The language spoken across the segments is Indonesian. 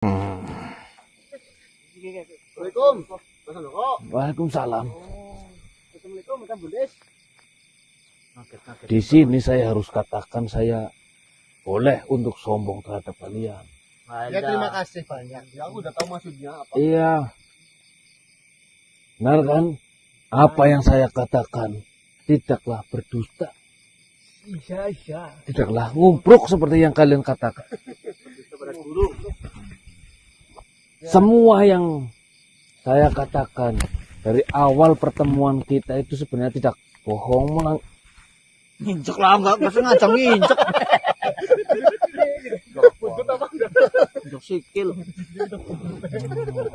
Assalamualaikum. Waalaikumsalam. Assalamualaikum, Mas Bundes. Di sini saya harus katakan saya boleh untuk sombong terhadap kalian. Ya terima kasih banyak. Ya aku udah tahu maksudnya apa. Iya. Benar kan? Apa yang saya katakan tidaklah berdusta. Iya. Tidaklah ngumpruk seperti yang kalian katakan. Semua yang saya katakan dari awal pertemuan kita itu sebenarnya tidak bohong. Nginjek lah, enggak sengaja nginjek. Nginjek sikil.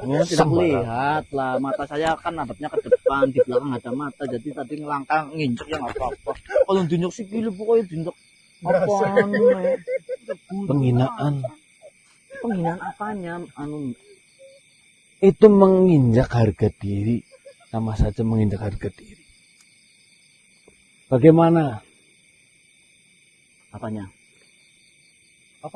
Oh, tidak melihat lah, mata saya kan hadapnya ke depan, di belakang ada mata, jadi tadi ngelangkah nginjek ya nggak apa-apa. Kalau dinjek sikil pokoknya dinjek apa? Penghinaan. Penghinaan apanya? Itu menginjak harga diri, sama saja menginjak harga diri. Bagaimana? Apanya?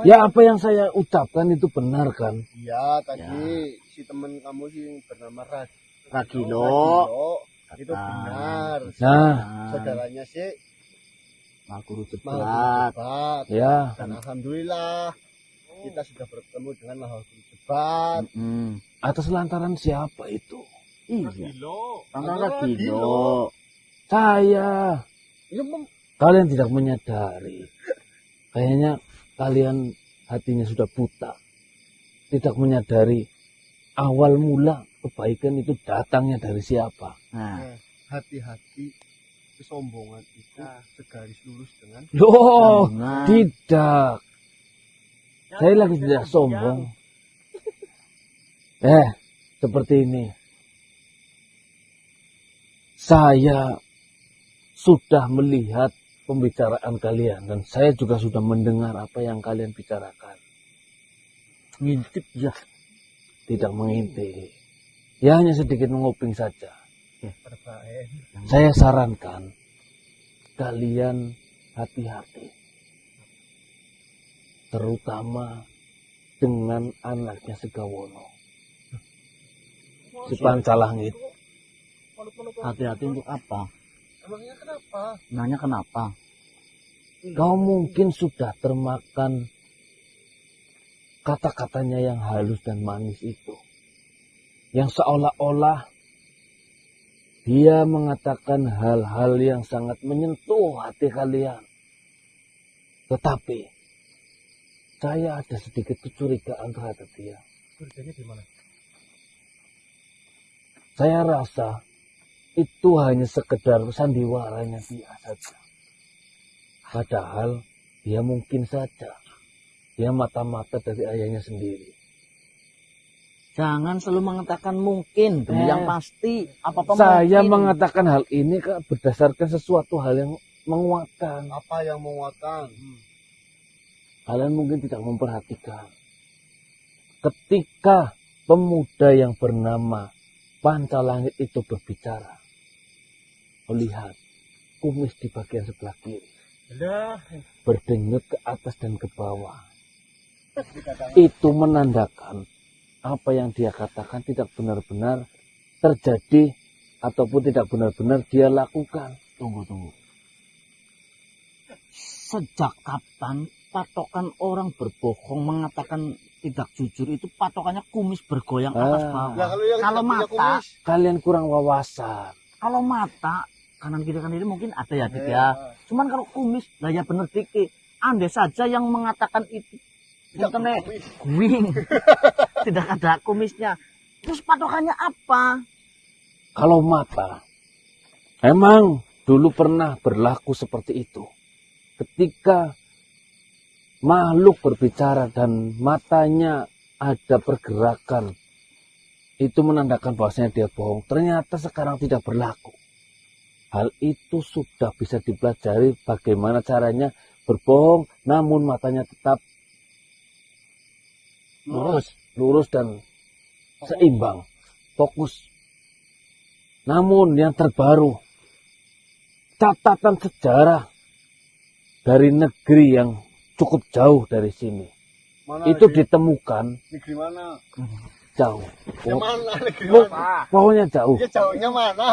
Ya apa yang saya ucapkan itu benar kan? Iya, tadi si teman kamu sih bernama Ragilo. Itu benar. Nah, Saudaranya sih Nah, guru Mahal jebat. Jebat. ya. Dan alhamdulillah kita sudah bertemu dengan Mahal Jebat. Atas lantaran siapa itu? Iya. Ragilo. Saya. Ya, Kalian tidak menyadari. Kayaknya kalian hatinya sudah buta. Tidak menyadari awal mula kebaikan itu datangnya dari siapa. Nah, hati-hati kesombongan itu segaris lurus dengan Loh, nah. tidak. Saya lagi tidak sombong. Seperti ini. Saya sudah melihat pembicaraan kalian dan saya juga sudah mendengar apa yang kalian bicarakan. Ngintip ya. Tidak mengintip. Ya hanya sedikit menguping saja. terbaik. Saya sarankan kalian hati-hati. Terutama dengan anaknya Segawono. Si Pancalangit. Hati-hati untuk apa? Emangnya kenapa? Nanya kenapa? Kau mungkin sudah termakan kata-katanya yang halus dan manis itu. Yang seolah-olah dia mengatakan hal-hal yang sangat menyentuh hati kalian. Tetapi saya ada sedikit kecurigaan terhadap dia. Curiganya di mana? Saya rasa itu hanya sekedar sandiwaranya dia saja. Padahal dia mungkin saja dia mata-mata dari ayahnya sendiri. Jangan selalu mengatakan mungkin demi yang pasti. Apa-apa Saya mungkin. mengatakan hal ini berdasarkan sesuatu hal yang menguatkan. Apa yang menguatkan? Kalian mungkin tidak memperhatikan. Ketika pemuda yang bernama Pancalangit itu berbicara, melihat kumis di bagian sebelah kiri berdenyut ke atas dan ke bawah. Itu menandakan apa yang dia katakan tidak benar-benar terjadi ataupun tidak benar-benar dia lakukan. Tunggu. Sejak kapan patokan orang berbohong mengatakan tidak jujur itu patokannya kumis bergoyang atas bawah? Ya, Kalau punya mata, kumis. Kalian kurang wawasan. kalau mata kanan kiri mungkin ada ya Dik ya. Cuman kalau kumis, lah ya bener Dik. Andai saja yang mengatakan itu Tidak guing, tidak ada kumisnya. Terus patokannya apa? Kalau mata, emang dulu pernah berlaku seperti itu. Ketika makhluk berbicara dan matanya ada pergerakan, itu menandakan bahwasanya dia bohong. Ternyata sekarang tidak berlaku. Hal itu sudah bisa dipelajari bagaimana caranya berbohong, namun matanya tetap lurus dan seimbang, fokus. Namun yang terbaru, catatan sejarah dari negeri yang cukup jauh dari sini Mana itu lagi? ditemukan Negeri mana? jauh. Yang mana negeri Oh, mana? pokoknya jauh. Ya jauhnya mana?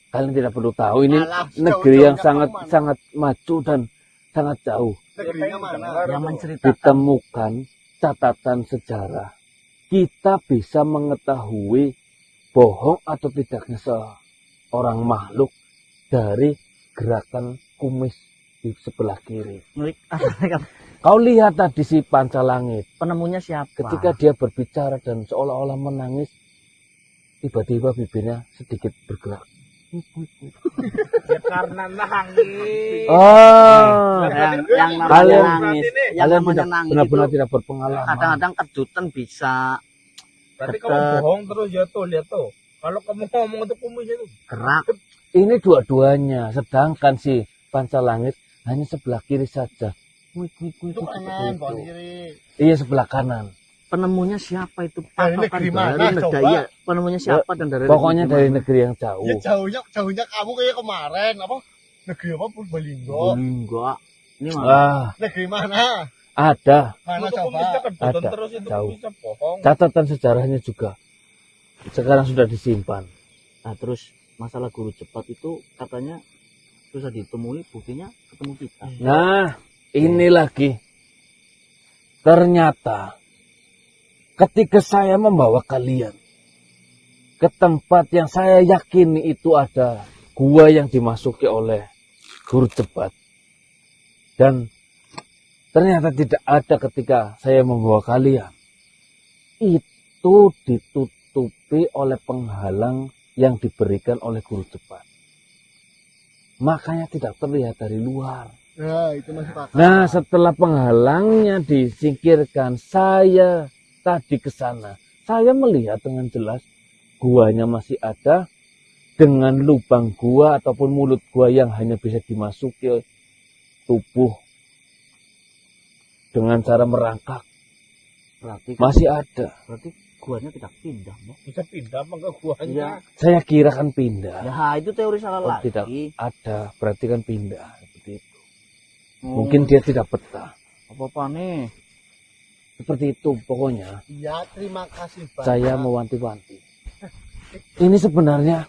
Kalian tidak perlu tahu. Ini Alah, negeri yang jauh-jauhnya sangat kemana? sangat maju dan sangat jauh. Negerinya mana? Yang menceritakan Ditemukan catatan sejarah. Kita bisa mengetahui bohong atau tidaknya seorang makhluk dari gerakan kumis di sebelah kiri. Kau lihat tadi si Pancalangit. penemunya siapa? Ketika dia berbicara dan seolah-olah menangis, tiba-tiba bibirnya sedikit bergerak. Ya karena nangis. Oh, yang namanya Kalian- nangis, yang kalian namanya tidak nangis benar-benar itu tidak berpengalaman. kadang-kadang kejutan bisa Berarti Deket. kamu bohong terus ya tuh, lihat tuh. Kalau kamu ngomong itu kumis itu. gerak. Ini dua-duanya, sedangkan si Pancalangit hanya sebelah kiri saja. Wik, wik, wik, Itu wik, kanan, seperti pohon itu. kiri. Iya, sebelah kanan. Penemunya siapa itu? Dari Patokan negeri mana, dari coba? iya, penemunya siapa dan dari Pokoknya negeri dari mana? negeri yang jauh. Ya jauhnya kamu kayak kemarin apa? Negeri apa Purbalingga? Enggak. Ini mana? Wah, Negeri mana? ada Mana Itu coba? kumisnya kejutan Ada. terus itu Jauh. kumisnya bohong. catatan sejarahnya juga. Sekarang sudah disimpan. Nah, terus masalah guru cepat itu katanya susah ditemui, buktinya ketemu kita. Nah, ini lagi. Ternyata ketika saya membawa kalian ke tempat yang saya yakini itu ada gua yang dimasuki oleh guru cepat. Dan ternyata tidak ada ketika saya membawa kalian. Itu ditutupi oleh penghalang yang diberikan oleh guru cepat. Makanya tidak terlihat dari luar. Nah, itu masuk akal. Nah, setelah penghalangnya disingkirkan, saya tadi ke sana. Saya melihat dengan jelas guanya masih ada dengan lubang gua ataupun mulut gua yang hanya bisa dimasuki tubuh dengan cara merangkak. Berarti Masih ada. berarti guanya tidak pindah, Mbak. Bisa pindah apa enggak guanya? Iya. Saya kira kan pindah. Ya, itu teori salah Oh, lagi. tidak ada. Berarti kan pindah. Seperti itu. Oh, Mungkin dia tidak betah. apa-apa nih? Seperti itu pokoknya. Ya, terima kasih banyak. Saya mewanti-wanti. Ini sebenarnya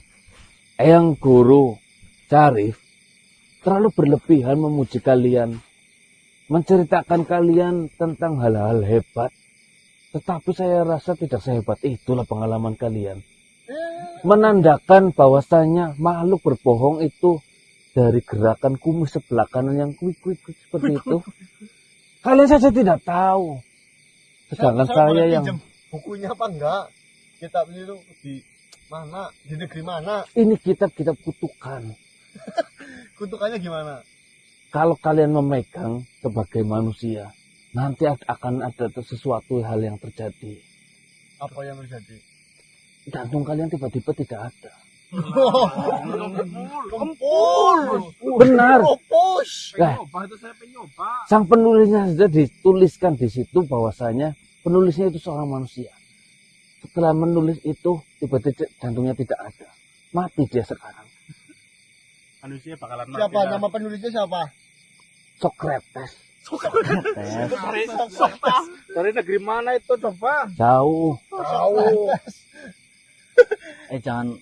Eyang Guru Syarif terlalu berlebihan memuji kalian, menceritakan kalian tentang hal-hal hebat. Tetapi saya rasa tidak sehebat itulah pengalaman kalian. Menandakan bahwasanya makhluk berbohong itu dari gerakan kumis sebelah kanan yang kuik-kuik seperti itu. Kalian saja tidak tahu. Sedangkan saya boleh yang pinjam bukunya apa enggak? Kitab itu di mana? Di negeri mana? ini kitab-kitab kutukan. Kutukannya gimana? Kalau kalian memegang sebagai manusia, nanti akan ada sesuatu hal yang terjadi. Apa yang terjadi? Jantung kalian tiba-tiba tidak ada. Kempul. Benar. Opus. Nah, Penyoba itu saya penyoba. sang penulisnya sudah dituliskan di situ bahwasanya penulisnya itu seorang manusia. Setelah menulis itu, tiba-tiba jantungnya tidak ada. Mati dia sekarang. Manusia bakalan mati. Siapa nama penulisnya siapa? Socrates. Tes. Dari negeri mana itu coba? Jauh. Tahu. Jangan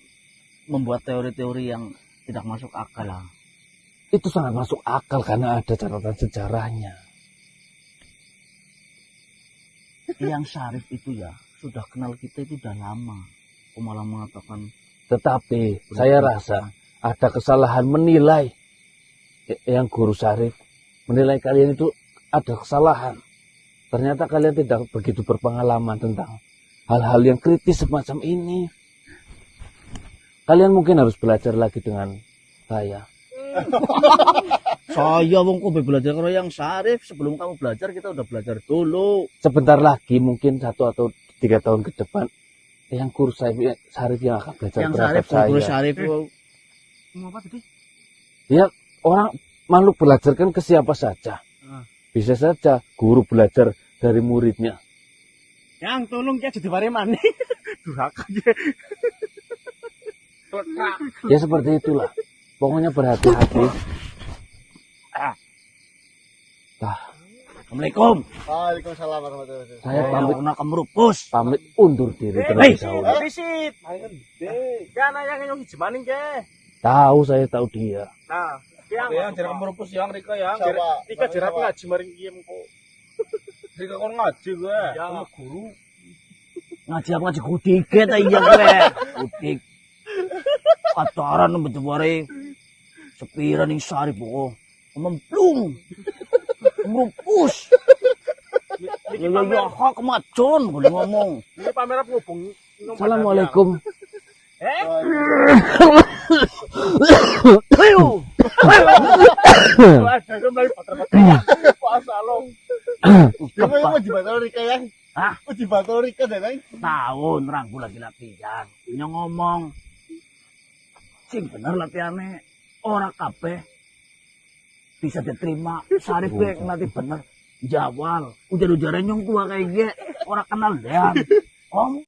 membuat teori-teori yang tidak masuk akal lah. Itu sangat masuk akal karena ada catatan sejarahnya. Yang Syarif itu ya sudah kenal kita itu udah lama. Kok malah mengatakan Tetapi saya rasa ada kesalahan menilai yang Guru Syarif. Menilai kalian itu ada kesalahan. Ternyata kalian tidak begitu berpengalaman tentang hal-hal yang kritis semacam ini. Kalian mungkin harus belajar lagi dengan saya. saya wong kok belajar karo yang Syarif. Sebelum kamu belajar kita udah belajar dulu. Sebentar lagi mungkin 1 atau 3 tahun ke depan yang Guru Syarif yang akan belajar Yang terhadap Syarif, guru saya. Syarif. Mau apa tadi? Ya, orang makhluk belajar kan ke siapa saja. Bisa saja guru belajar dari muridnya. Yang tolong ya jadi bare mani. Durhaka ya. Ya seperti itulah. Pokoknya berhati-hati. Nah, Assalamualaikum. Waalaikumsalam warahmatullahi wabarakatuh. Saya pamit Nak merupus. undur diri Hei. terlebih dahulu. Bisit. Kan yang nyong jemaning ke. Tahu saya tahu dia. Nah, yang jarak merupus yang Rika yang. Coba, Rika jarak coba. ngaji maring iem kok. Rika kon ngaji gue. Yang guru. Ngaji apa ngaji kudiket iya gue. Kudik. Kataran betul-betul sepiran ning sari pokok. Memplung. Merupus. Ya hak macon boleh ngomong. Ini pamer ngubung. Assalamualaikum. Ayo. Ada yang mulai pater-pater. Puasa long. Kamu yang mau dibantu Rika yang? Hah? Mau dibantu Rika dan Tahun rangku lagi latihan. Nyong ngomong. Sing bener latihannya. Orang kabeh bisa diterima. Sarif kayak nanti bener. Jawal. Ujar-ujaran nyong tua kayak gue. Orang kenal deh. Om.